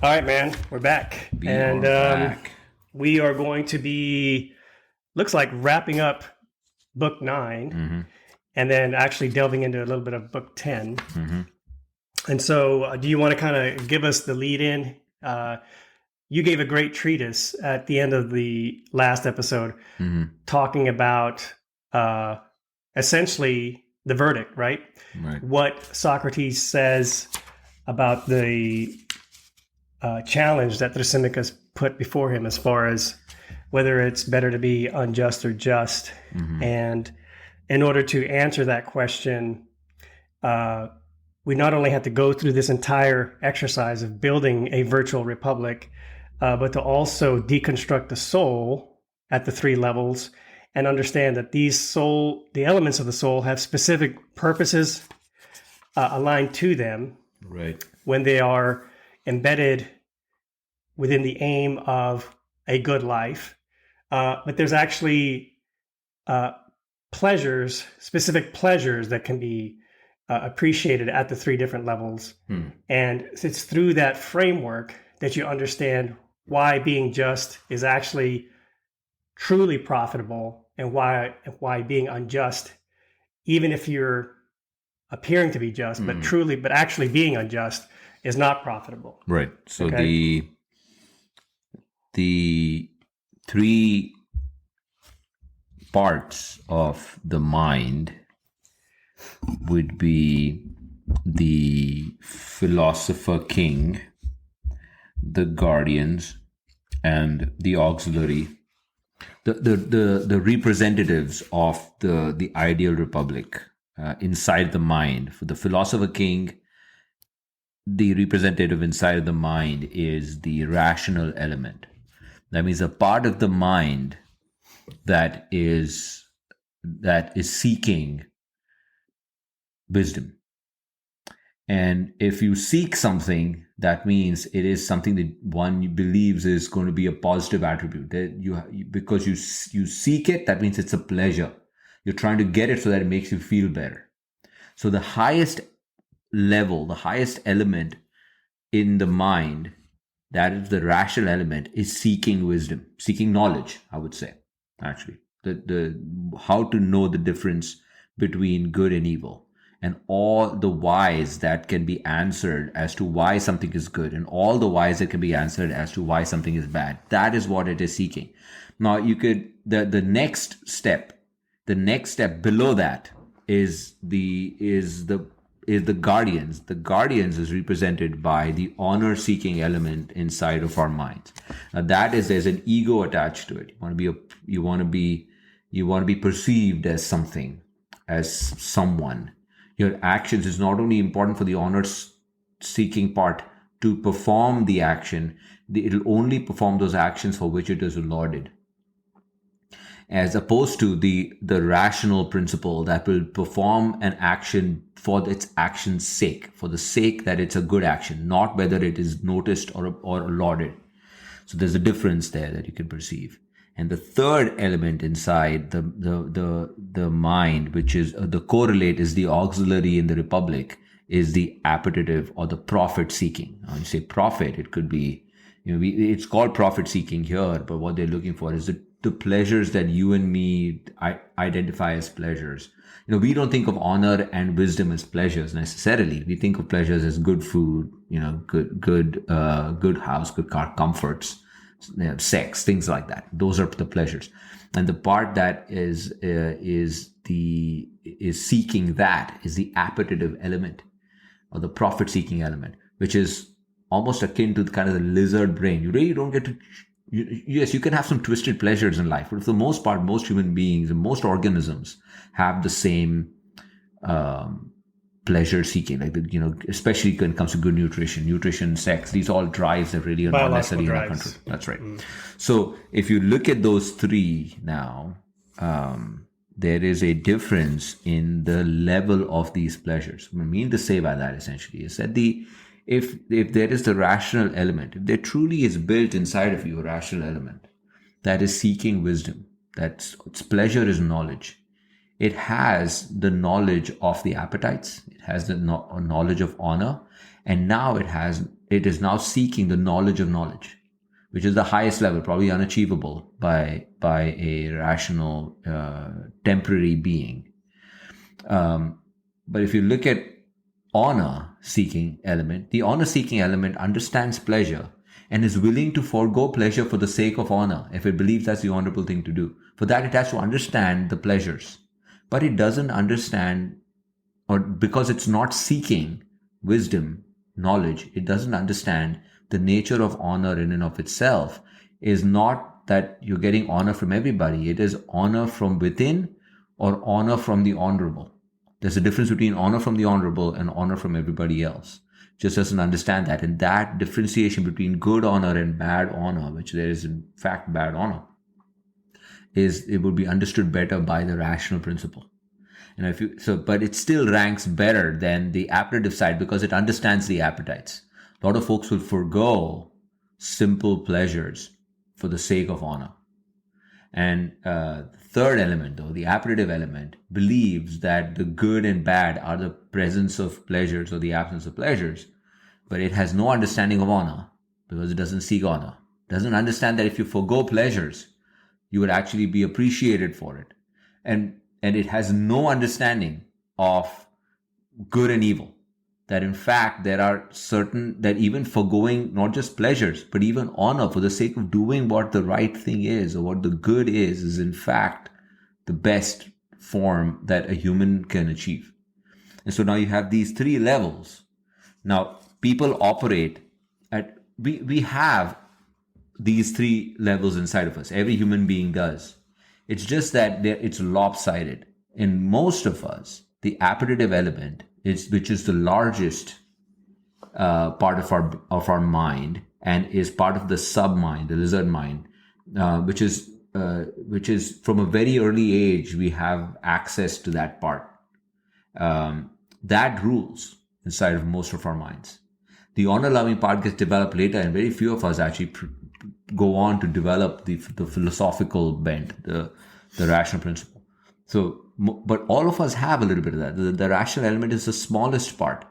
All right, man, we're back. We are going to be, looks like wrapping up book 9 and then actually delving into a little bit of book 10. And so do you want to kind of give us the lead in? You gave a great treatise at the end of the last episode talking about essentially the verdict, right? What Socrates says about the challenge that Thrasymachus put before him as far as whether it's better to be unjust or just. And in order to answer that question, we not only have to go through this entire exercise of building a virtual republic, but to also deconstruct the soul at the 3 levels and understand that the elements of the soul have specific purposes aligned to them when they are embedded within the aim of a good life. But there's actually specific pleasures that can be appreciated at the 3 different levels. And it's through that framework that you understand why being just is actually truly profitable and why being unjust, even if you're appearing to be just, but actually being unjust, is not profitable. Right. So the 3 parts of the mind would be the philosopher king, the guardians, and the auxiliary, the representatives of the ideal republic inside the mind. For the philosopher king, the representative inside the mind is the rational element. That means a part of the mind that is seeking wisdom. And if you seek something, that means it is something that one believes is going to be a positive attribute. That because you seek it, that means it's a pleasure. You're trying to get it so that it makes you feel better. So the highest level, the highest element in the mind, that is the rational element, is seeking wisdom, seeking knowledge, I would say, actually. The how to know the difference between good and evil, and all the whys that can be answered as to why something is good, and all the whys that can be answered as to why something is bad. That is what it is seeking. Now you could, the next step below that is the guardians. The guardians is represented by the honor-seeking element inside of our minds. Now there's an ego attached to it. You want to be perceived as something, as someone. Your actions is not only important for the honor-seeking part to perform the action. It'll only perform those actions for which it is lauded, as opposed to the rational principle that will perform an action for its action's sake, for the sake that it's a good action, not whether it is noticed or lauded. So there's a difference there that you can perceive. And the third element inside the mind, which is the correlate, is the auxiliary in the republic, is the appetitive or the profit seeking. When you say profit, it could be, it's called profit seeking here, but what they're looking for is the pleasures that you and me identify as pleasures. We don't think of honor and wisdom as pleasures necessarily. We think of pleasures as good food, good house, good car, comforts, sex, things like that. Those are the pleasures. And the part that is seeking that is the appetitive element, or the profit seeking element, which is almost akin to kind of the lizard brain. You really don't get to. Yes, you can have some twisted pleasures in life, but for the most part, most human beings and most organisms have the same pleasure seeking, like especially when it comes to good nutrition, sex. These all drives that really are not necessarily in our control. That's right. So if you look at those 3 now, there is a difference in the level of these pleasures. What I mean to say by that essentially is that if there is the rational element, if there truly is built inside of you a rational element that is seeking wisdom, its pleasure is knowledge. It has the knowledge of the appetites. It has the knowledge of honor. And now it has it is now seeking the knowledge of knowledge, which is the highest level, probably unachievable by a rational, temporary being. But if you look at honor-seeking element, the honor-seeking element understands pleasure and is willing to forego pleasure for the sake of honor, if it believes that's the honorable thing to do. For that, it has to understand the pleasures. But it doesn't understand, or because it's not seeking wisdom, knowledge, it doesn't understand the nature of honor in and of itself is not that you're getting honor from everybody. It is honor from within or honor from the honorable. There's a difference between honor from the honorable and honor from everybody else. Just doesn't understand that. And that differentiation between good honor and bad honor, which there is in fact bad honor, it would be understood better by the rational principle. And but it still ranks better than the appetitive side because it understands the appetites. A lot of folks will forego simple pleasures for the sake of honor. And the third element, though, the appetitive element, believes that the good and bad are the presence of pleasures or the absence of pleasures, but it has no understanding of honor because it doesn't seek honor. It doesn't understand that if you forego pleasures, you would actually be appreciated for it. And it has no understanding of good and evil. That in fact, there are certain, that even forgoing not just pleasures, but even honor for the sake of doing what the right thing is or what the good is in fact the best form that a human can achieve. And so now you have these three levels. Now, people operate at, we have these three levels inside of us. Every human being does. It's just that it's lopsided. In most of us, the appetitive element, which is the largest part of our mind and is part of the sub-mind, the lizard mind, which is from a very early age, we have access to that part. That rules inside of most of our minds. The honor-loving part gets developed later, and very few of us actually go on to develop the philosophical bent, the rational principle. So, but all of us have a little bit of that. The rational element is the smallest part.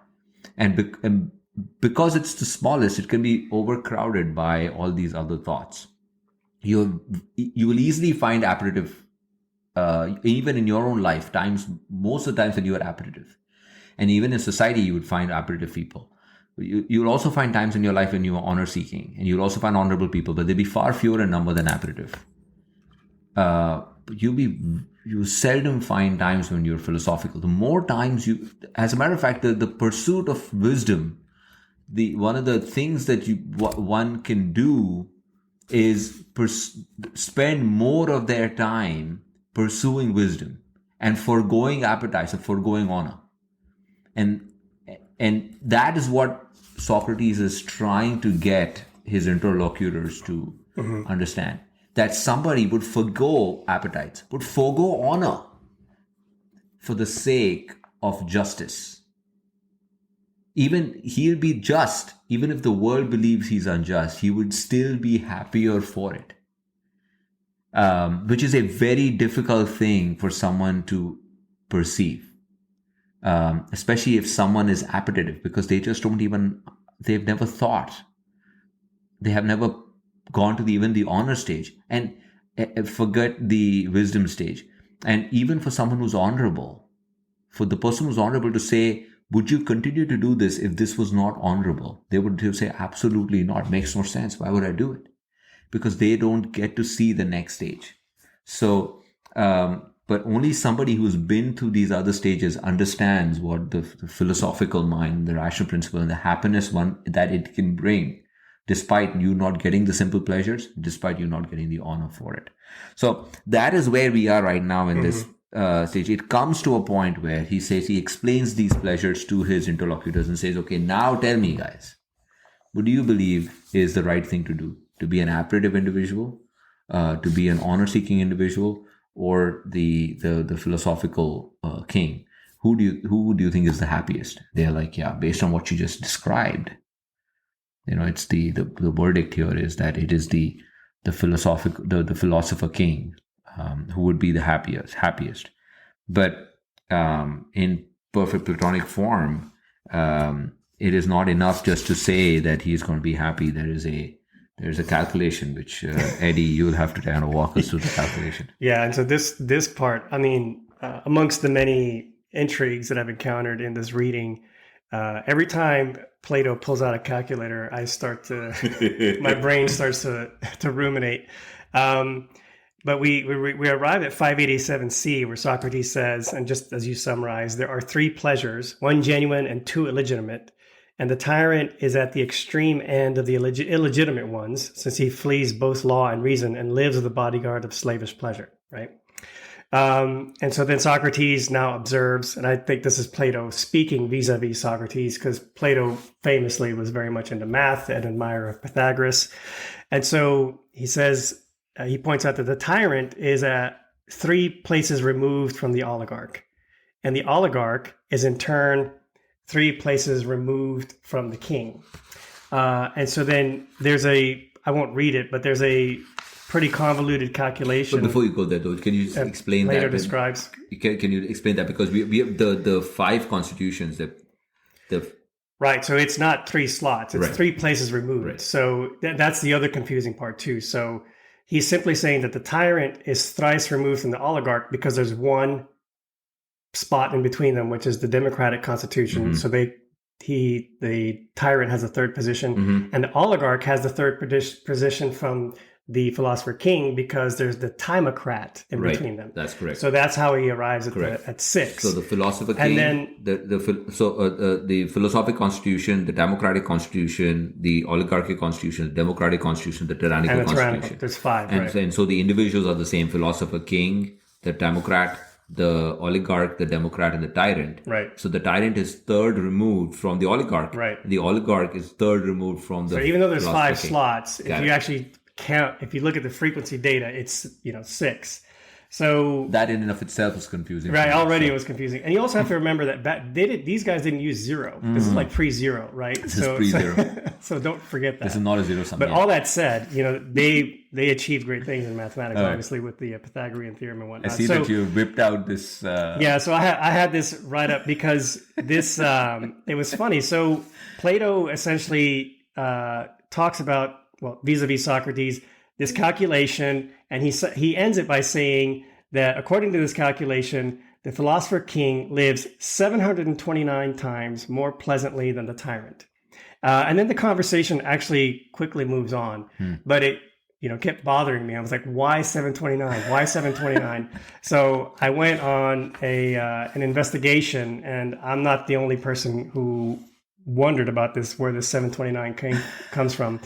And because it's the smallest, it can be overcrowded by all these other thoughts. You will easily find appetitive, even in your own life, most of the times that you are appetitive. And even in society, you would find appetitive people. You'll also find times in your life when you are honor seeking, and you'll also find honorable people, but they'll be far fewer in number than appetitive. You seldom find times when you're philosophical. The more times as a matter of fact, the pursuit of wisdom, one of the things that one can do is spend more of their time pursuing wisdom and foregoing appetites and foregoing honor. And that is what Socrates is trying to get his interlocutors to understand. That somebody would forgo appetites, would forgo honor for the sake of justice. Even he'll be just, even if the world believes he's unjust, he would still be happier for it. Which is a very difficult thing for someone to perceive. Especially if someone is appetitive, because they just they've never thought. They have never gone to even the honor stage, and forget the wisdom stage. And even for someone who's honorable, for the person who's honorable to say, would you continue to do this if this was not honorable? They would say, absolutely not. Makes no sense. Why would I do it? Because they don't get to see the next stage. So, but only somebody who's been through these other stages understands what the philosophical mind, the rational principle, and the happiness that it can bring, despite you not getting the simple pleasures, despite you not getting the honor for it. So that is where we are right now in this stage. It comes to a point where he explains these pleasures to his interlocutors and says, okay, now tell me, guys, what do you believe is the right thing to do? To be an appetitive individual, to be an honor-seeking individual, or the philosophical king? Who do you think is the happiest? They're like, yeah, based on what you just described, it's the verdict here is that it is the philosopher king who would be the happiest. But in perfect Platonic form, it is not enough just to say that he's going to be happy. There's a calculation which Eddie, you'll have to kind of walk us through the calculation. Yeah, and so this part, I mean, amongst the many intrigues that I've encountered in this reading, every time Plato pulls out a calculator, my brain starts to ruminate. But we arrive at 587c, where Socrates says, and just as you summarized, there are three pleasures, one genuine and two illegitimate. And the tyrant is at the extreme end of the illegitimate ones, since he flees both law and reason and lives as the bodyguard of slavish pleasure, right? And so then Socrates now observes, and I think this is Plato speaking vis-a-vis Socrates, because Plato famously was very much into math, an admirer of Pythagoras. And so he says, he points out that the tyrant is at three places removed from the oligarch. And the oligarch is in turn three places removed from the king. And so then I won't read it, but there's a pretty convoluted calculation. But before you go there, though, can you explain Plato that? Describes. Can you explain that? Because we have the five constitutions that Right. So it's not three slots. It's three places removed. Right. So that's the other confusing part too. So he's simply saying that the tyrant is thrice removed from the oligarch because there's one spot in between them, which is the democratic constitution. Mm-hmm. So the tyrant has a third position, mm-hmm. and the oligarch has the third position from the philosopher king, because there's the timocrat in between them. That's correct. So that's how he arrives at 6. So the philosopher king, and then the philosophic constitution, the democratic constitution, the oligarchic constitution, the democratic constitution, the tyrannical constitution. There's 5, and so the individuals are the same: philosopher king, the democrat, the oligarch, the democrat, and the tyrant. Right. So the tyrant is third removed from the oligarch. Right. The oligarch is third removed from the. So even though there's 5 king. slots, if you actually count, if you look at the frequency data, it's 6. So that in and of itself is confusing. Right. Already it was confusing, and you also have to remember that these guys didn't use 0. This is like pre-0, right? This is pre-0. So don't forget that. This is not a zero sum. But all that said, they achieved great things in mathematics, obviously with the Pythagorean theorem and whatnot. I see that you whipped out this. Yeah. So I had this right up because this it was funny. So Plato essentially talks about, well, vis-a-vis Socrates, this calculation, and he ends it by saying that according to this calculation, the philosopher king lives 729 times more pleasantly than the tyrant. And then the conversation actually quickly moves on, but it kept bothering me. I was like, why 729? Why 729? So I went on an investigation, and I'm not the only person who wondered about this, where this 729 comes from.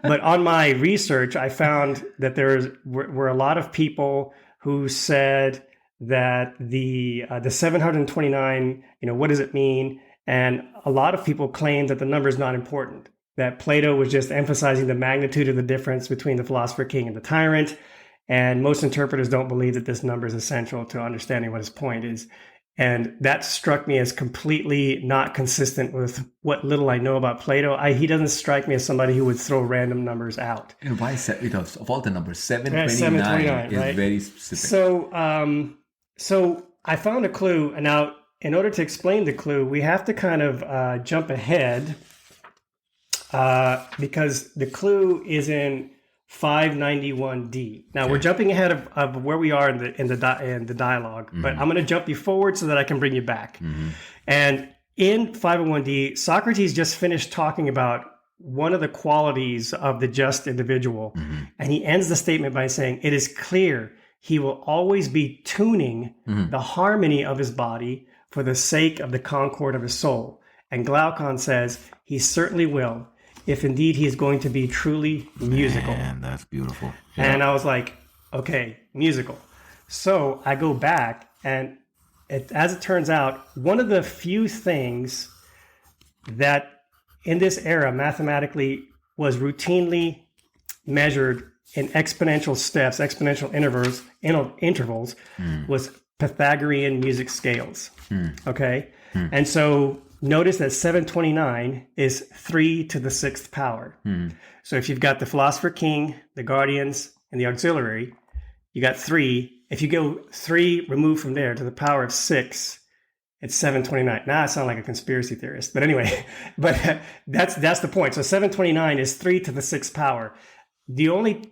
But on my research, I found that there were a lot of people who said that the 729, what does it mean? And a lot of people claim that the number is not important, that Plato was just emphasizing the magnitude of the difference between the philosopher king and the tyrant. And most interpreters don't believe that this number is essential to understanding what his point is. And that struck me as completely not consistent with what little I know about Plato. He doesn't strike me as somebody who would throw random numbers out. And why of all the numbers, 729 is right? Very specific. So I found a clue. And now, in order to explain the clue, we have to kind of jump ahead because the clue is in 591D. Now we're jumping ahead of where we are in the dialogue, but I'm going to jump you forward so that I can bring you back. And in 501D, Socrates just finished talking about one of the qualities of the just individual, and he ends the statement by saying, "It is clear he will always be tuning the harmony of his body for the sake of the concord of his soul." And Glaucon says, "He certainly will, if indeed he is going to be truly musical." Man, that's beautiful. Yeah. And I was like, okay, musical. So I go back, and as it turns out, one of the few things that in this era mathematically was routinely measured in exponential steps, exponential intervals was Pythagorean music scales. Okay? And so notice that 729 is 3 to the 6th power. So if you've got the philosopher king, the guardians, and the auxiliary, you got 3. If you go 3 removed from there to the power of 6, it's 729. Now I sound like a conspiracy theorist, but anyway, but that's the point. So 729 is 3 to the 6th power. The only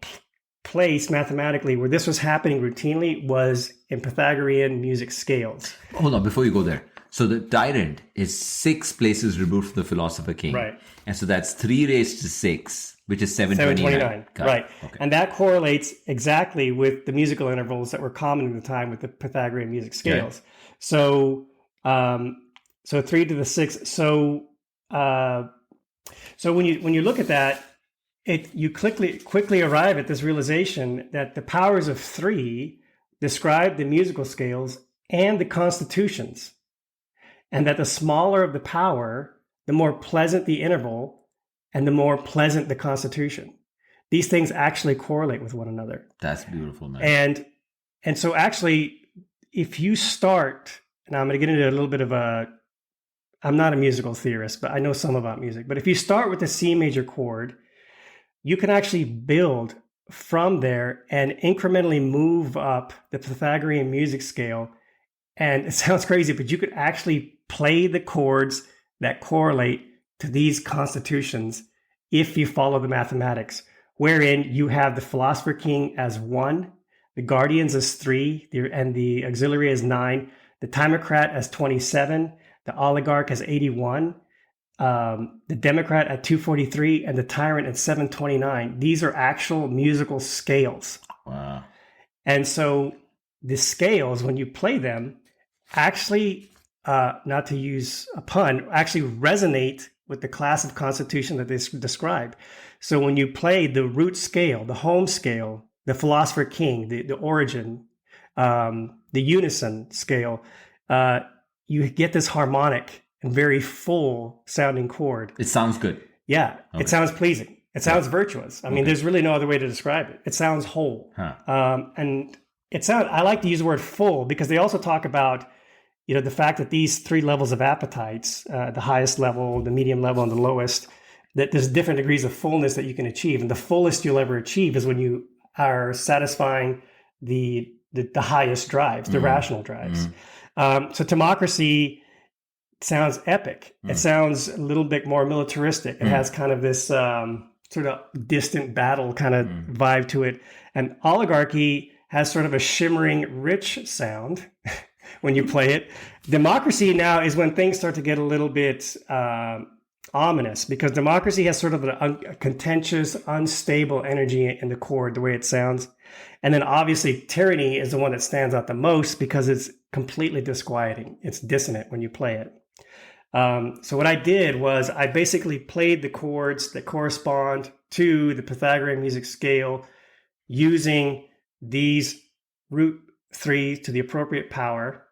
place mathematically where this was happening routinely was in Pythagorean music scales. Hold on, before you go there. So the tyrant is 6 places removed from the philosopher king. Right. And so that's 3 raised to 6, which is 729. Right. Okay. And that correlates exactly with the musical intervals that were common at the time with the Pythagorean music scales. Okay. So 3 to the 6th. So when you look at that, you quickly arrive at this realization that the powers of 3 describe the musical scales and the constitutions, and that the smaller of the power, the more pleasant the interval, and the more pleasant the constitution. These things actually correlate with one another. That's beautiful, man. And so actually, if you start, and I'm going to get into a little bit of I'm not a musical theorist, but I know some about music. But if you start with the C major chord, you can actually build from there and incrementally move up the Pythagorean music scale. And it sounds crazy, but you could actually play the chords that correlate to these constitutions if you follow the mathematics, wherein you have the philosopher king as 1, the guardians as 3, and the auxiliary as 9, the timocrat as 27, the oligarch as 81, the democrat at 243, and the tyrant at 729. These are actual musical scales. Wow. And so the scales, when you play them, actually, not to use a pun, actually resonate with the class of constitution that they describe. So when you play the root scale, the home scale, the philosopher king, the origin, the unison scale, you get this harmonic and very full sounding chord. It sounds good. Yeah, okay. It sounds pleasing. It sounds virtuous. I mean, there's really no other way to describe it. It sounds whole. And I like to use the word full because they also talk about, the fact that these 3 levels of appetites, the highest level, the medium level, and the lowest, that there's different degrees of fullness that you can achieve. And the fullest you'll ever achieve is when you are satisfying the highest drives, the rational drives. So democracy sounds epic. It sounds a little bit more militaristic. It has kind of this sort of distant battle kind of vibe to it. And oligarchy has sort of a shimmering, rich sound when you play it. Democracy now is when things start to get a little bit ominous, because democracy has sort of a contentious, unstable energy in the chord, the way it sounds. And then obviously tyranny is the one that stands out the most because it's completely disquieting. It's dissonant when you play it. So what I did was I basically played the chords that correspond to the Pythagorean music scale using these root 3 to the appropriate power.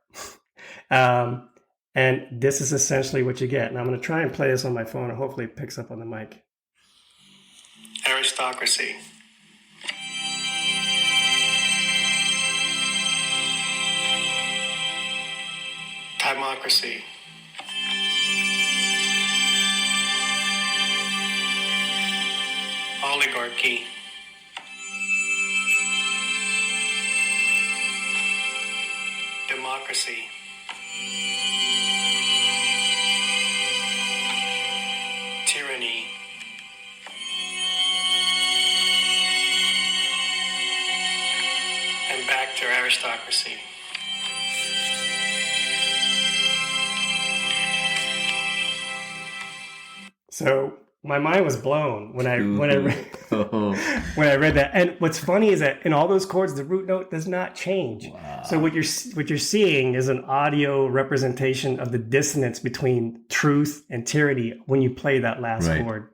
And this is essentially what you get. And I'm going to try and play this on my phone, and hopefully it picks up on the mic. Aristocracy. Democracy. Oligarchy. Democracy. Tyranny. And back to aristocracy. So my mind was blown when I read that. And what's funny is that in all those chords, the root note does not change. Wow. So what you're seeing is an audio representation of the dissonance between truth and tyranny when you play that last chord.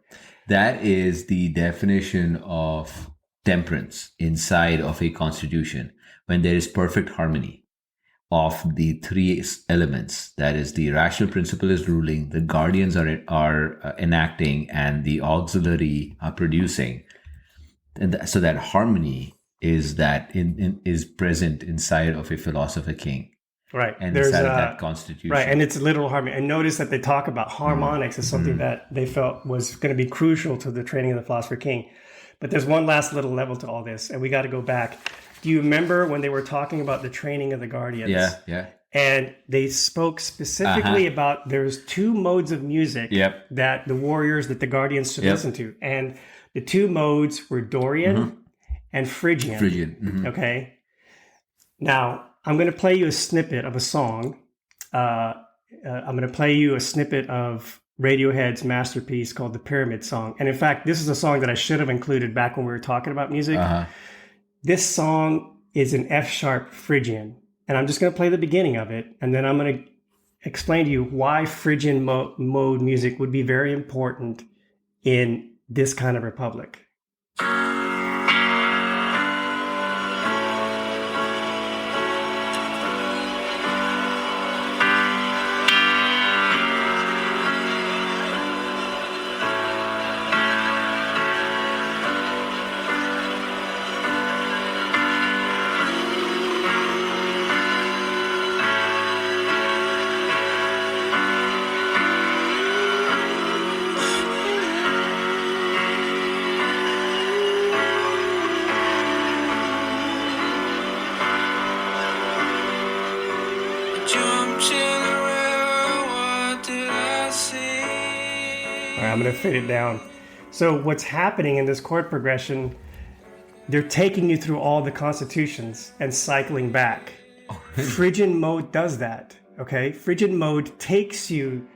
That is the definition of temperance inside of a constitution, when there is perfect harmony of the 3 elements. That is, the rational principle is ruling, the guardians are enacting, and the auxiliary are producing. And so that harmony is is present inside of a philosopher king. Right. And inside of that constitution. Right. And it's literal harmony. And notice that they talk about harmonics as something that they felt was going to be crucial to the training of the philosopher king. But there's one last little level to all this, and we got to go back. Do you remember when they were talking about the training of the guardians? Yeah. And they spoke specifically about there's two modes of music that the warriors, that the guardians should listen to. And the two modes were Dorian and Phrygian. Okay. Now, I'm going to play you a snippet of a song. I'm going to play you a snippet of Radiohead's masterpiece called The Pyramid Song. And in fact, this is a song that I should have included back when we were talking about music. This song is an F sharp Phrygian. And I'm just going to play the beginning of it. And then I'm going to explain to you why Phrygian mode music would be very important in this kind of republic. I'm going to fade it down. So what's happening in this chord progression, they're taking you through all the constitutions and cycling back. Phrygian mode does that, okay? Phrygian mode takes you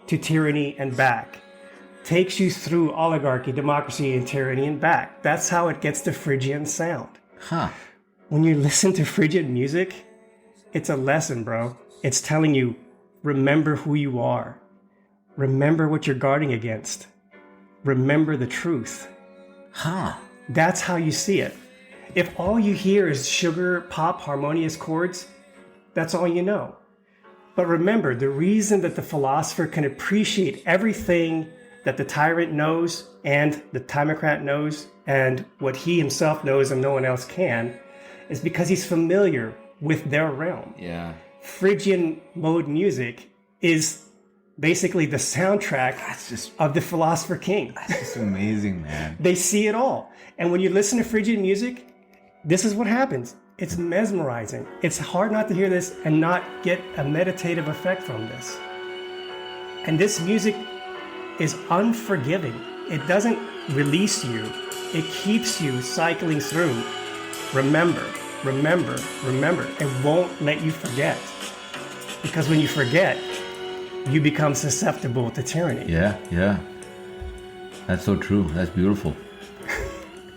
to tyranny and back, takes you through oligarchy, democracy, and tyranny and back. That's how it gets the Phrygian sound. When you listen to Phrygian music, it's a lesson, bro. It's telling you, remember who you are. Remember what you're guarding against. Remember the truth. That's how you see it. If all you hear is sugar, pop, harmonious chords, that's all you know. But remember, the reason that the philosopher can appreciate everything that the tyrant knows and the timocrat knows and what he himself knows and no one else can is because he's familiar with their realm. Phrygian mode music is basically the soundtrack of the philosopher king. That's just amazing, man. They see it all. And when you listen to Phrygian music, this is what happens. It's mesmerizing. It's hard not to hear this and not get a meditative effect from this. And this music is unforgiving. It doesn't release you. It keeps you cycling through. Remember, remember, remember. It won't let you forget. Because when you forget, you become susceptible to tyranny. Yeah. That's so true. That's beautiful.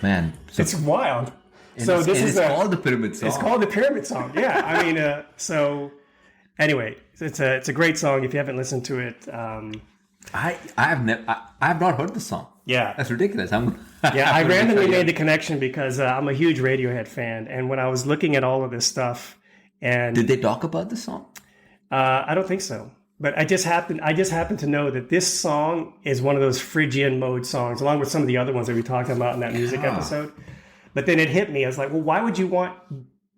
Man. So, it's wild. So this is called the Pyramid Song. It's called the Pyramid Song. Yeah. I mean, so anyway, it's a great song. If you haven't listened to it, I have not heard the song. Yeah. That's ridiculous. I randomly made the connection because I'm a huge Radiohead fan, and when I was looking at all of this stuff, and did they talk about the song? I don't think so. But I just happened to know that this song is one of those Phrygian mode songs, along with some of the other ones that we talked about in that music episode. But then it hit me. I was like, well, why would you want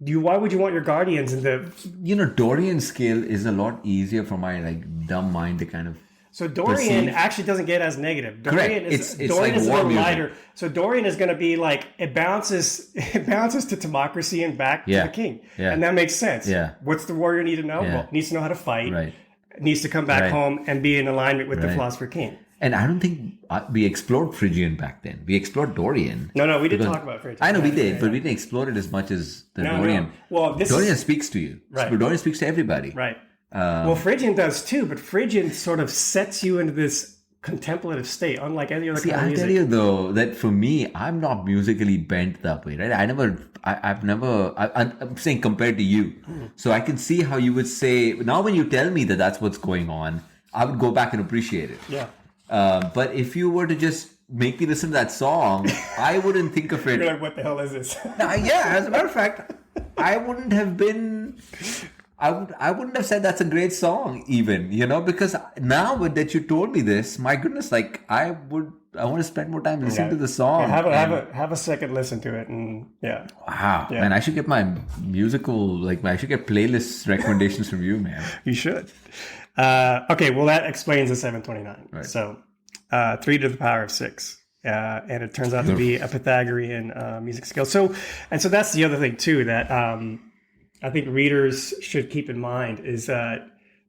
your guardians in the... Dorian scale is a lot easier for my dumb mind to kind of... So Dorian actually doesn't get as negative. Dorian Correct. Dorian like is a little music. lighter. So Dorian is going to be like, it bounces to democracy and back to the king. Yeah. And that makes sense. Yeah. What's the warrior need to know? Yeah. Well, needs to know how to fight. Right. Needs to come back home and be in alignment with the philosopher king. And I don't think we explored Phrygian back then. We explored Dorian. No, we didn't talk about Phrygian. I know we did, but we didn't explore it as much as the Dorian. No. Well, Dorian speaks to you. Right. Dorian speaks to everybody. Right. Well, Phrygian does too, but Phrygian sort of sets you into this contemplative state, unlike any other kind of music. I'll tell you though, that for me, I'm not musically bent that way, right? I'm saying compared to you. So I can see how you would say, now when you tell me that that's what's going on, I would go back and appreciate it. Yeah. But if you were to just make me listen to that song, I wouldn't think of it. You're like, what the hell is this? As a matter of fact, I wouldn't have said that's a great song even, because now that you told me this, my goodness, I want to spend more time listening to the song. Yeah, have a second listen to it, and Wow, man, I should get my musical, I should get playlist recommendations from you, man. You should. Okay, well that explains the 729. Right. So 3 to the power of 6. And it turns out to be a Pythagorean music scale. So that's the other thing too, that I think readers should keep in mind is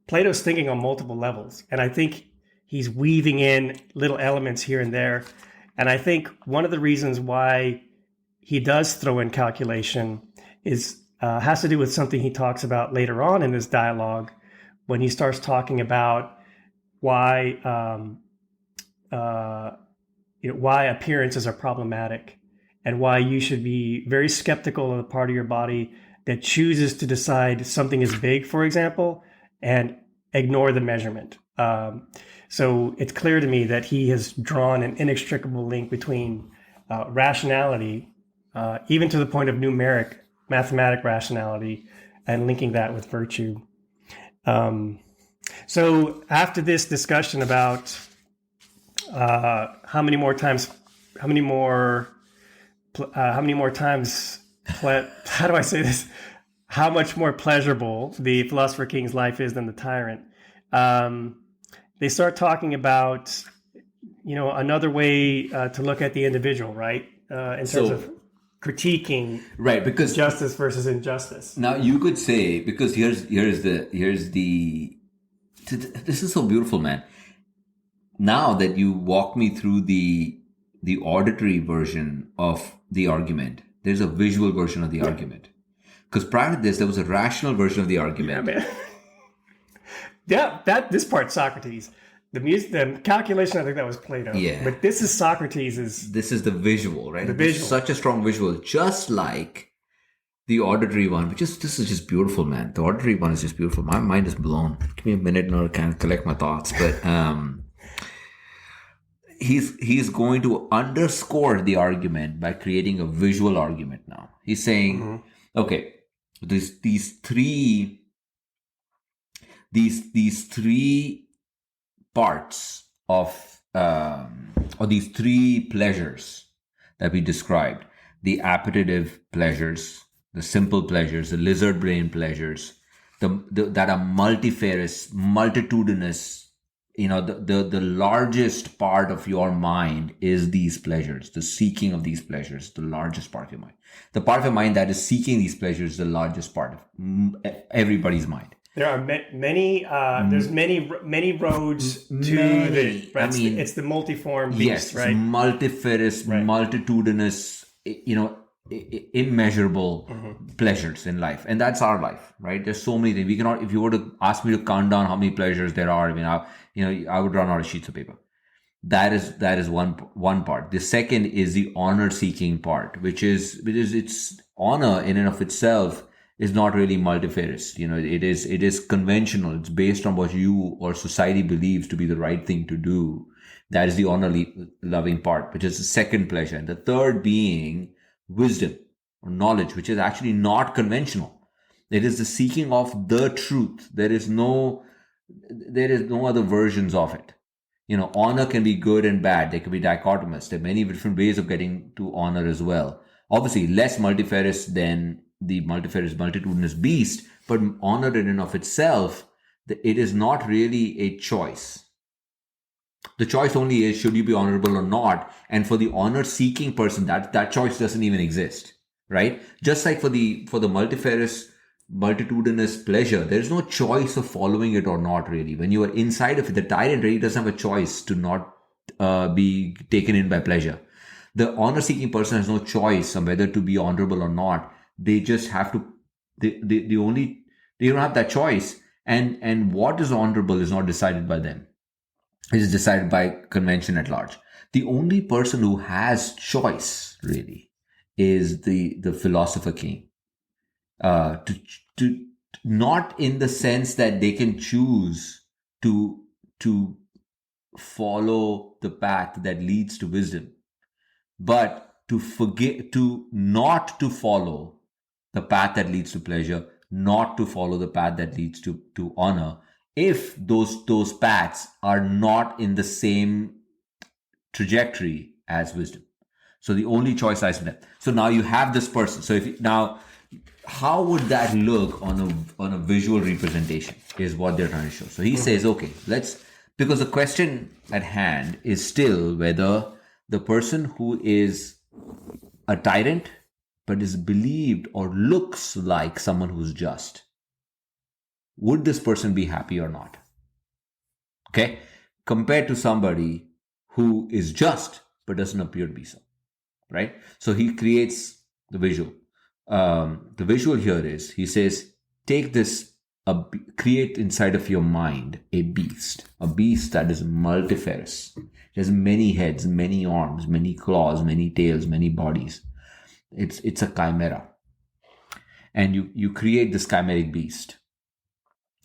Plato's thinking on multiple levels. And I think he's weaving in little elements here and there. And I think one of the reasons why he does throw in calculation is has to do with something he talks about later on in this dialogue when he starts talking about why why appearances are problematic and why you should be very skeptical of the part of your body that chooses to decide something is big, for example, and ignore the measurement. So it's clear to me that he has drawn an inextricable link between rationality, even to the point of numeric, mathematic rationality, and linking that with virtue. So after this discussion about how many more times, how do I say this? How much more pleasurable the philosopher king's life is than the tyrant. They start talking about, another way to look at the individual, right? In terms of critiquing, right? Because justice versus injustice. Now you could say, because here's the this is so beautiful, man. Now that you walk me through the auditory version of the argument, there's a visual version of the argument. Because prior to this, there was a rational version of the argument. Yeah, man. This part Socrates. The calculation, I think that was Plato. Yeah. But this is Socrates'. This is the visual, right? The visual. Such a strong visual, just like the auditory one, this is just beautiful, man. The auditory one is just beautiful. My mind is blown. Give me a minute in order to kind of collect my thoughts. But he's going to underscore the argument by creating a visual argument now. He's saying, okay, these three parts of or these three pleasures that we described: the appetitive pleasures, the simple pleasures, the lizard brain pleasures, that are multifarious, multitudinous. The largest part of your mind is these pleasures, the seeking of these pleasures, the largest part of your mind. The part of your mind that is seeking these pleasures is the largest part of everybody's mind. There are many. There's many roads to the. Right? It's the multiform beast, yes, right? Multifarious, right. Multitudinous. Immeasurable pleasures in life, and that's our life, right? There's so many things we cannot. If you were to ask me to count down how many pleasures there are, I would run out of sheets of paper. That is one part. The second is the honor-seeking part, which is it's honor in and of itself is not really multifarious. It is conventional. It's based on what you or society believes to be the right thing to do. That is the honor-loving part, which is the second pleasure. And the third being wisdom or knowledge, which is actually not conventional. It is the seeking of the truth. There is no other versions of it. Honor can be good and bad. They can be dichotomous. There are many different ways of getting to honor as well. Obviously, less multifarious than the multitudinous beast, but honor in and of itself, it is not really a choice. The choice only is, should you be honorable or not? And for the honor-seeking person, that choice doesn't even exist, right? Just like for the multifarious, multitudinous pleasure, there is no choice of following it or not, really. When you are inside of it, the tyrant really doesn't have a choice to not be taken in by pleasure. The honor-seeking person has no choice on whether to be honorable or not. They just have to. They don't have that choice. And what is honorable is not decided by them. It is decided by convention at large. The only person who has choice, really, is the philosopher king. To not in the sense that they can choose to follow the path that leads to wisdom, but not to follow the path that leads to pleasure, not to follow the path that leads to honor, if those paths are not in the same trajectory as wisdom. So the only choice lies in that. So now you have this person. So how would that look on a visual representation is what they're trying to show. So he says, okay, because the question at hand is still whether the person who is a tyrant but is believed or looks like someone who's just, would this person be happy or not? Okay? Compared to somebody who is just but doesn't appear to be so. Right? So he creates the visual. The visual here is, he says, take this, create inside of your mind a beast that is multifarious. It has many heads, many arms, many claws, many tails, many bodies. It's a chimera. And you create this chimeric beast.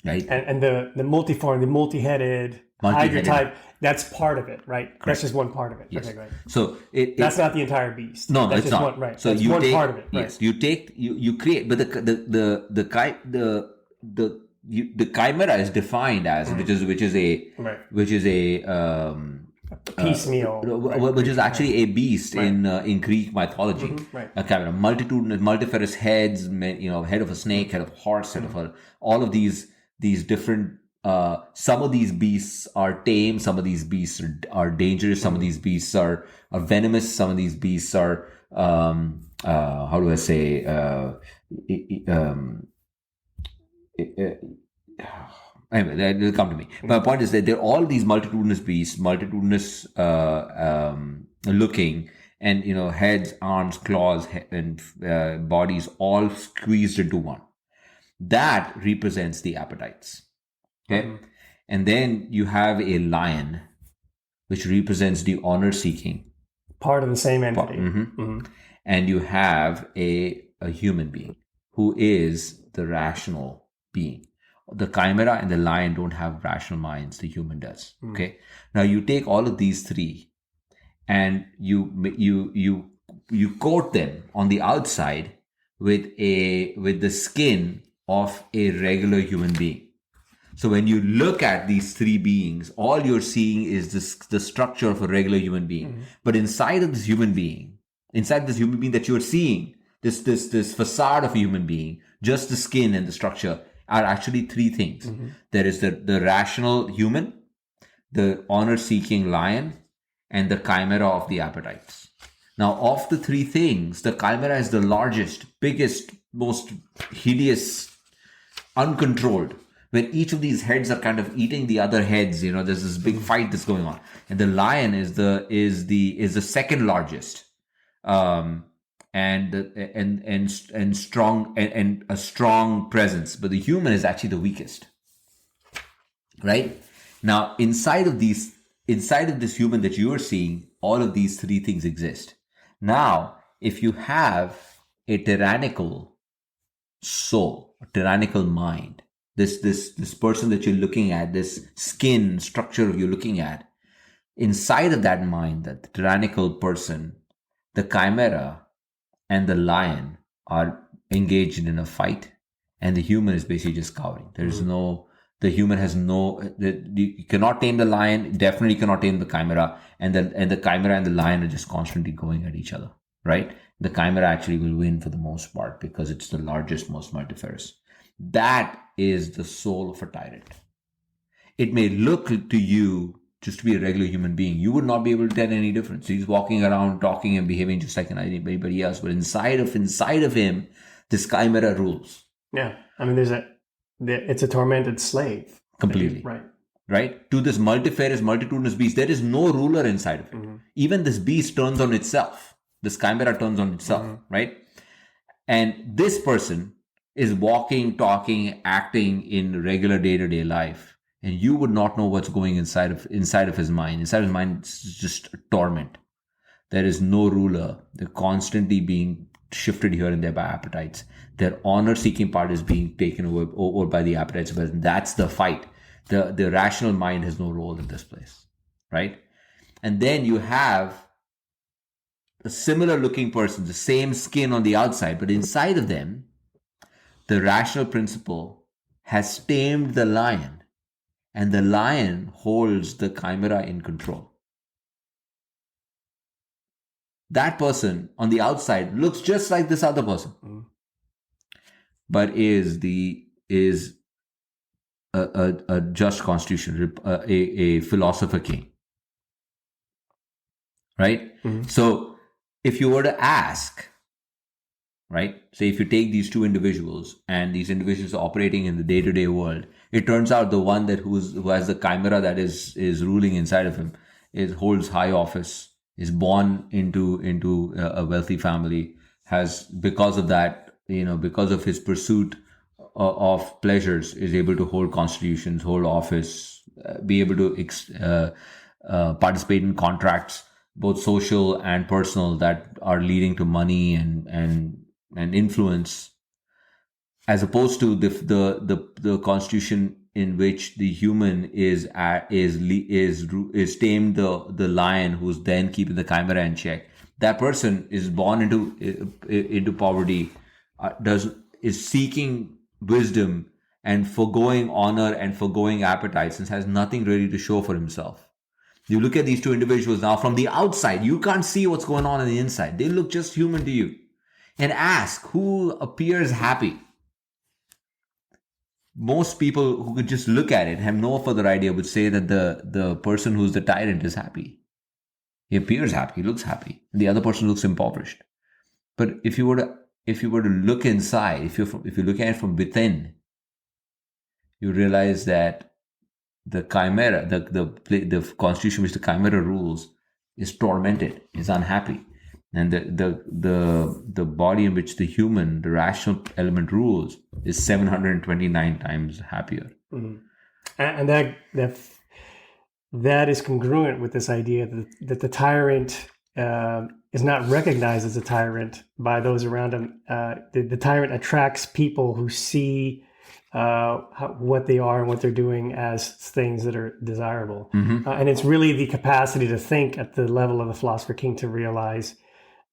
Right? And the multiform, the multi-headed hydra type, that's part of it, right? Correct. That's just one part of it. Yes. Okay, great. So that's not the entire beast. No, that's it's just not. One, right. So that's you one take, part of it. Right. Yes, you create, but the chimera is defined as which is a piecemeal, which is actually a beast in Greek mythology. A chimera, multifarious heads, head of a snake, head of a horse, head of all of these different. Some of these beasts are tame. Some of these beasts are dangerous. Some of these beasts are venomous. Some of these beasts are how do I say? Anyway, that will come to me. But my point is that there are all these multitudinous beasts, multitudinous looking, and heads, arms, claws, and bodies all squeezed into one. That represents the appetites. Okay, and then you have a lion, which represents the honor-seeking, part of the same entity. And you have a human being who is the rational being. The chimera and the lion don't have rational minds. The human does. Okay. Now you take all of these three, and you coat them on the outside with the skin of a regular human being. So when you look at these three beings, all you're seeing is the structure of a regular human being. But inside of this human being that you're seeing, this facade of a human being, just the skin and the structure are actually three things. There is the rational human, the honor-seeking lion, and the chimera of the appetites. Now, of the three things, the chimera is the largest, biggest, most hideous, uncontrolled, where each of these heads are kind of eating the other heads. There's this big fight that's going on, and the lion is the second largest, and strong and a strong presence. But the human is actually the weakest. Right now, inside of this human that you are seeing, all of these three things exist. Now, if you have a tyrannical soul, a tyrannical mind, this person that you're looking at, this skin structure you're looking at, inside of that mind, that the tyrannical person, the chimera and the lion are engaged in a fight, and the human is basically just cowering. The human has you cannot tame the lion, definitely cannot tame the chimera, and the chimera and the lion are just constantly going at each other, right? The chimera actually will win for the most part because it's the largest, most multifarious. That is the soul of a tyrant. It may look to you just to be a regular human being. You would not be able to tell any difference. He's walking around, talking and behaving just like anybody else. But inside of him, this chimera rules. Yeah. I mean, it's a tormented slave. Completely. Right? To this multitudinous beast, there is no ruler inside of it. Even this beast turns on itself. This chimera turns on itself, right? And this person is walking, talking, acting in regular day-to-day life, and you would not know what's going inside of his mind. Inside of his mind, it's just a torment. There is no ruler. They're constantly being shifted here and there by appetites. Their honor-seeking part is being taken over by the appetites. But that's the fight. The rational mind has no role in this place, right? And then you have a similar-looking person, the same skin on the outside, but inside of them, the rational principle has tamed the lion, and the lion holds the chimera in control. That person on the outside looks just like this other person, but is a just constitution, a philosopher king, right? So if you were to ask, right? So if you take these two individuals and these individuals are operating in the day-to-day world, it turns out the one who has the chimera that is ruling inside of him holds high office, is born into a wealthy family, has, because of that, because of his pursuit of pleasures, is able to hold constitutions, hold office, be able to participate in contracts, both social and personal, that are leading to money and influence, as opposed to the constitution in which the human is tamed the lion, who's then keeping the chimera in check. That person is born into poverty, is seeking wisdom and foregoing honor and foregoing appetites, and has nothing really to show for himself. You look at these two individuals now from the outside, you can't see what's going on the inside. They look just human to you. And ask who appears happy. Most people who could just look at it, have no further idea, would say that the person who's the tyrant is happy. He appears happy, he looks happy. The other person looks impoverished. But if you were to look inside, if you look at it from within, you realize that the chimera, the constitution which the chimera rules, is tormented, is unhappy. And the body in which the rational element rules, is 729 times happier. Mm-hmm. And that is congruent with this idea that the tyrant is not recognized as a tyrant by those around him. The tyrant attracts people who see what they are and what they're doing as things that are desirable. Mm-hmm. And it's really the capacity to think at the level of the philosopher king to realize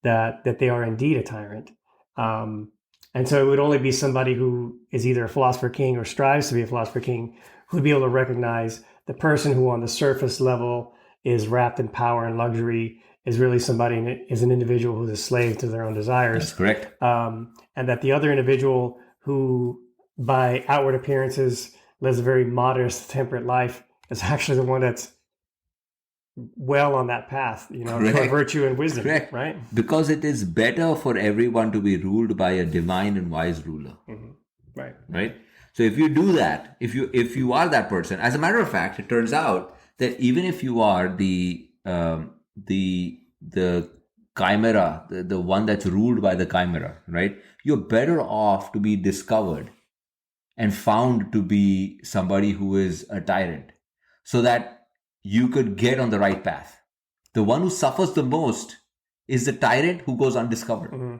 that they are indeed a tyrant. And so it would only be somebody who is either a philosopher king or strives to be a philosopher king who would be able to recognize the person who on the surface level is wrapped in power and luxury is really somebody, is an individual who's a slave to their own desires. That's correct. And that the other individual who by outward appearances lives a very modest, temperate life is actually the one that's well on that path, toward virtue and wisdom. Correct. Right? Because it is better for everyone to be ruled by a divine and wise ruler. Mm-hmm. Right. Right. So if you do that, if you are that person, as a matter of fact, it turns out that even if you are the chimera, the one that's ruled by the chimera, right? You're better off to be discovered and found to be somebody who is a tyrant, so that you could get on the right path. The one who suffers the most is the tyrant who goes undiscovered. Mm-hmm.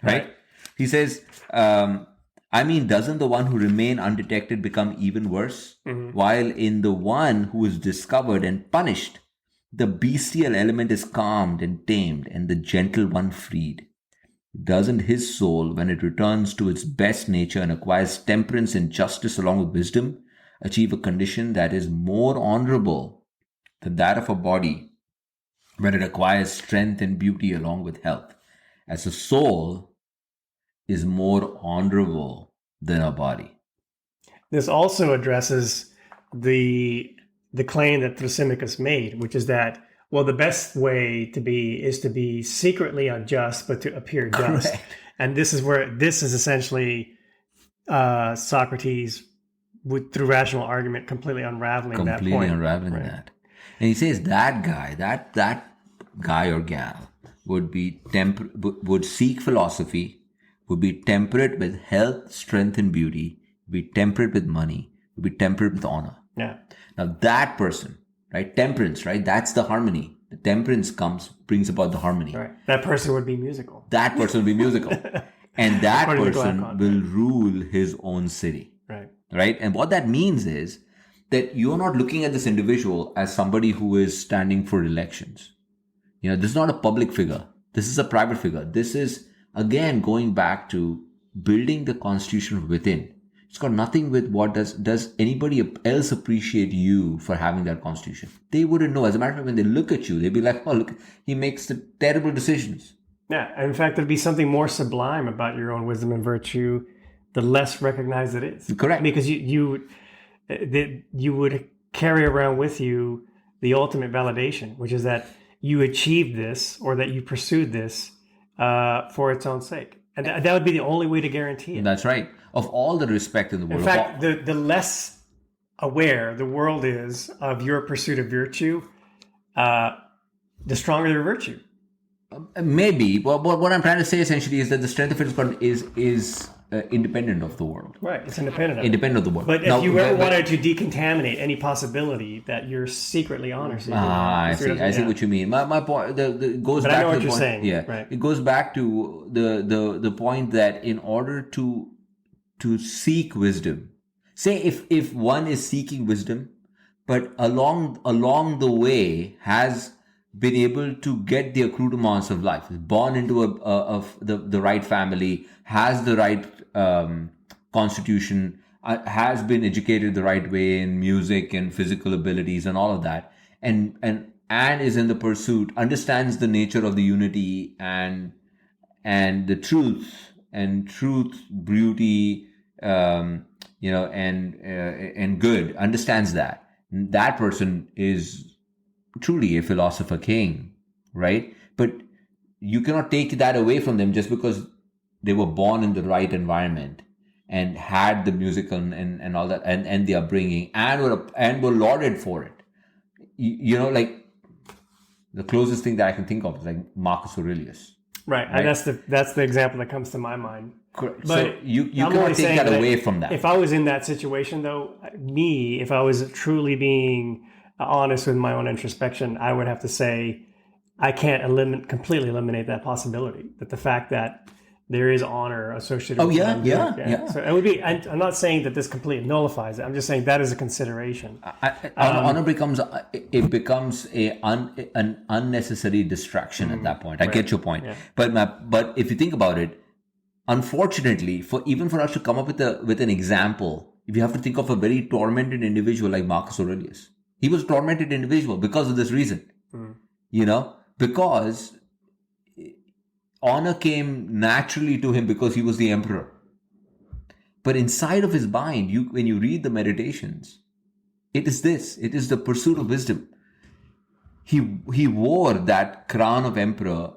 Right? He says, doesn't the one who remain undetected become even worse? Mm-hmm. While in the one who is discovered and punished, the bestial element is calmed and tamed, and the gentle one freed. Doesn't his soul, when it returns to its best nature and acquires temperance and justice along with wisdom, achieve a condition that is more honorable than that of a body when it acquires strength and beauty along with health, as a soul is more honorable than a body? This also addresses the claim that Thrasymachus made, which is that, well, the best way to be is to be secretly unjust, but to appear just. Correct. And this is essentially Socrates, through rational argument, completely unraveling that point. Completely unraveling that. And he says that guy or gal would seek philosophy, would be temperate with health, strength, and beauty, would be temperate with money, would be temperate with honor. Yeah. Now that person, right? Temperance, right? That's the harmony. The temperance brings about the harmony. Right. That person would be musical. That person will be musical. And that person will rule his own city. Right? And what that means is that you're not looking at this individual as somebody who is standing for elections. This is not a public figure. This is a private figure. This is, again, going back to building the constitution within. It's got nothing with what does anybody else appreciate you for having that constitution. They wouldn't know. As a matter of fact, when they look at you, they'd be like, oh, look, he makes the terrible decisions. Yeah. In fact, there'd be something more sublime about your own wisdom and virtue the less recognized it is. Correct. Because you would carry around with you the ultimate validation, which is that you achieved this or that you pursued this for its own sake. And that would be the only way to guarantee it. That's right. Of all the respect in the world. In fact, the less aware the world is of your pursuit of virtue, the stronger their virtue. Maybe. Well, what I'm trying to say essentially is that the strength of it is independent of the world. Right. It's independent of it. Independent of the world. But if you ever wanted to decontaminate any possibility that you're secretly honor seeking. I see what you mean. My point goes back to the point. I know what you're saying. Yeah. Right. It goes back to the point that in order to seek wisdom, say if one is seeking wisdom, but along the way has been able to get the accoutrements of life, is born into the right family, has the right constitution, has been educated the right way in music and physical abilities and all of that, and is in the pursuit, understands the nature of the unity and the truth, beauty, and good, understands that person is truly a philosopher king, right? But you cannot take that away from them just because they were born in the right environment and had the musical and all that and the upbringing and were lauded for it. Like the closest thing that I can think of is like Marcus Aurelius. Right. And that's the example that comes to my mind. Correct. But so you cannot take that away from that. If I was in that situation though, if I was truly being honest with my own introspection, I would have to say I can't completely eliminate that possibility, that the fact that there is honor associated with it. Yeah. So it would be, I'm not saying that this completely nullifies it. I'm just saying that is a consideration. Honor becomes an unnecessary distraction at that point. I get your point. Yeah. But if you think about it, unfortunately, even for us to come up with an example, if you have to think of a very tormented individual like Marcus Aurelius. He was a tormented individual because of this reason, because honor came naturally to him because he was the emperor. But inside of his mind, when you read the meditations, it is the pursuit of wisdom. He wore that crown of emperor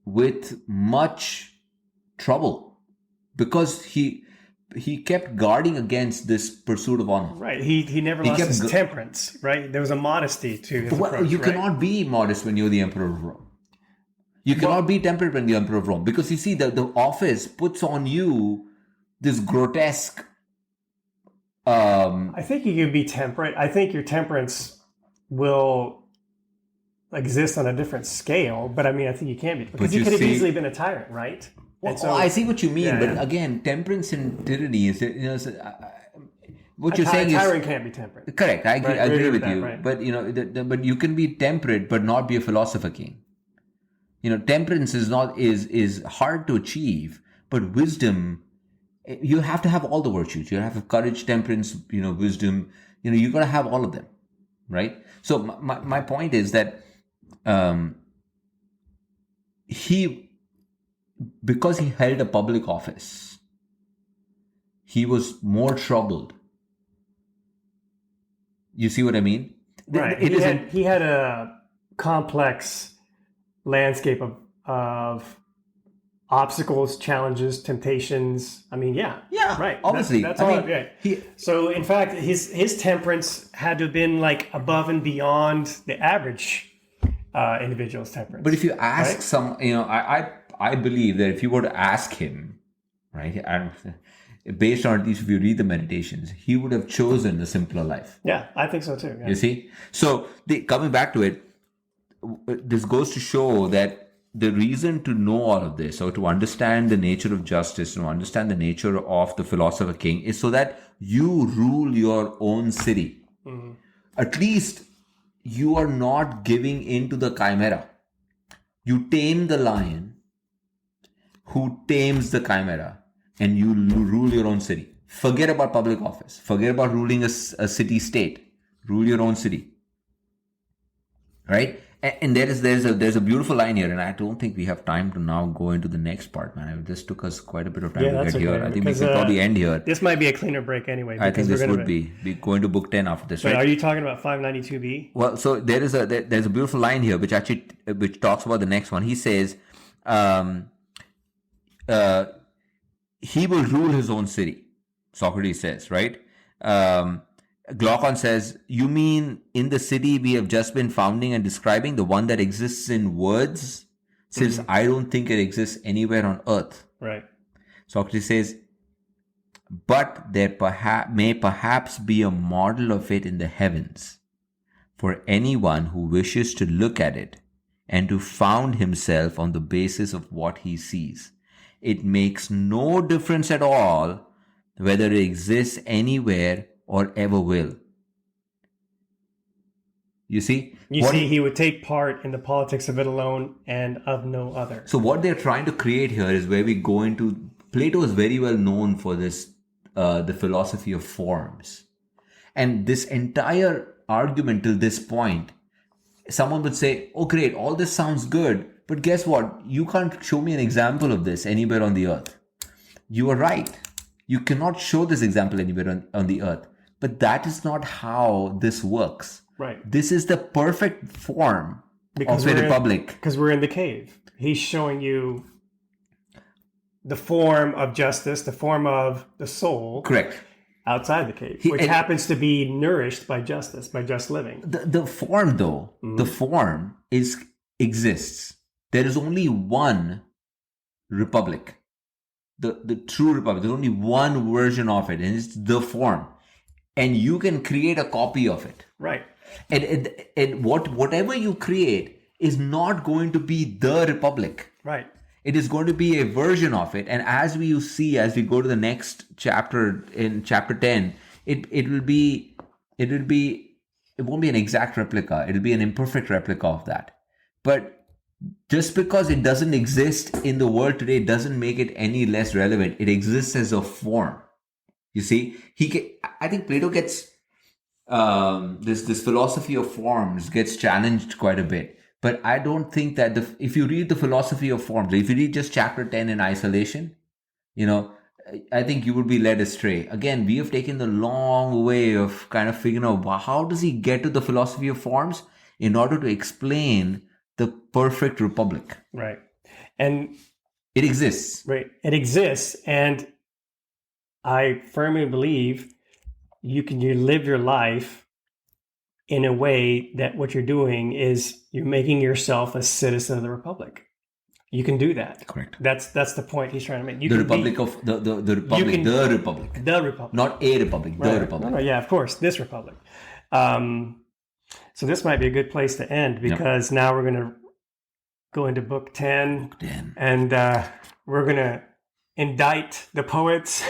with much trouble because he kept guarding against this pursuit of honor. Right. He never lost his temperance, right? There was a modesty to his approach, you cannot be modest when you're the emperor of Rome. You cannot be temperate when you're the emperor of Rome. Because you see, the office puts on you this grotesque... I think you can be temperate. I think your temperance will exist on a different scale. But I think you can be. Because you could have easily been a tyrant, right? Well, I see what you mean, but again, temperance and tyranny is, what you're saying is... A tyrant can't be temperate. Correct, I agree with you. Right. But, but you can be temperate but not be a philosopher king. Temperance is hard to achieve, but wisdom, you have to have all the virtues. You have to have courage, temperance, wisdom, you got to have all of them, right? So my point is that because he held a public office, he was more troubled. You see what I mean? Right. He had a complex landscape of obstacles, challenges, temptations. Right. Obviously, that's all. So in fact, his temperance had to have been like above and beyond the average individual's temperance. But if you ask I believe that if you were to ask him, right, based on at least if you read the meditations, he would have chosen a simpler life. Yeah, I think so too. Yeah. You see? So coming back to it, this goes to show that the reason to know all of this, or to understand the nature of justice, to understand the nature of the philosopher king, is so that you rule your own city. Mm-hmm. At least you are not giving in to the chimera. You tame the lion who tames the chimera, and you rule your own city. Forget about public office. Forget about ruling a city-state. Rule your own city. Right? And there's a beautiful line here, and I don't think we have time to now go into the next part, man. This took us quite a bit of time to get here. I think we could probably end here. This might be a cleaner break anyway. I think this would be. We're going to book 10 after this, right? Are you talking about 592b? Well, so there's a beautiful line here which talks about the next one. He says, he will rule his own city, Socrates says, right? Glaucon says, you mean in the city we have just been founding and describing, the one that exists in words? Since I don't think it exists anywhere on earth. Right. Socrates says, but there may perhaps be a model of it in the heavens for anyone who wishes to look at it and to found himself on the basis of what he sees. It makes no difference at all whether it exists anywhere or ever will. You see? He would take part in the politics of it alone and of no other. So what they're trying to create here is where we go into... Plato is very well known for this, the philosophy of forms. And this entire argument till this point, someone would say, oh great, all this sounds good, but guess what? You can't show me an example of this anywhere on the earth. You are right. You cannot show this example anywhere on the earth. But that is not how this works. Right. This is the perfect form of a republic. Because we're in the cave. He's showing you the form of justice, the form of the soul. Correct. Outside the cave, which happens to be nourished by justice, by just living. The form, though, the form exists. There is only one republic. The true republic. There's only one version of it, and it's the form. And you can create a copy of it. Right. And whatever you create is not going to be the republic. Right. It is going to be a version of it. And as we see, as we go to the next chapter, in chapter 10, it won't be an exact replica. It'll be an imperfect replica of that. But just because it doesn't exist in the world today doesn't make it any less relevant. It exists as a form. You see, I think Plato gets this philosophy of forms gets challenged quite a bit. But I don't think that if you read the philosophy of forms, if you read just chapter 10 in isolation, I think you would be led astray. Again, we have taken the long way of kind of figuring out how does he get to the philosophy of forms in order to explain the perfect republic. Right. And it exists. Right. It exists. And I firmly believe you live your life in a way that what you're doing is you're making yourself a citizen of the republic. You can do that. Correct. That's the point he's trying to make. The republic, not a republic, right. The republic. No, yeah, of course, this republic. So this might be a good place to end because now we're going to go into book 10. And we're going to indict the poets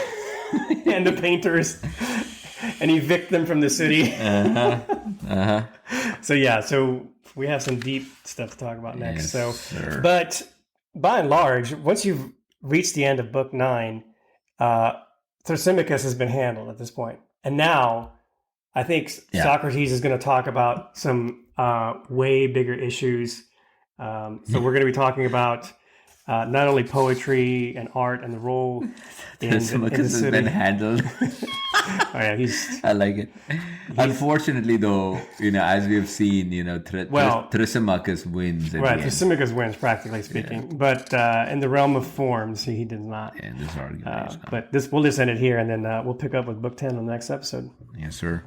and the painters and evict them from the city. So we have some deep stuff to talk about next. Yes, but by and large, once you've reached the end of book 9, Thrasymachus has been handled at this point. And now I think Socrates is going to talk about some way bigger issues. So we're going to be talking about not only poetry and art and the role in the city. Has been handled. I like it. Unfortunately, though, as we have seen, Thrasymachus wins. Right, Thrasymachus wins, practically speaking. Yeah. But in the realm of forms, he did not. Yeah, this argument. But we'll just end it here, and then we'll pick up with book 10 on the next episode. Yes, sir.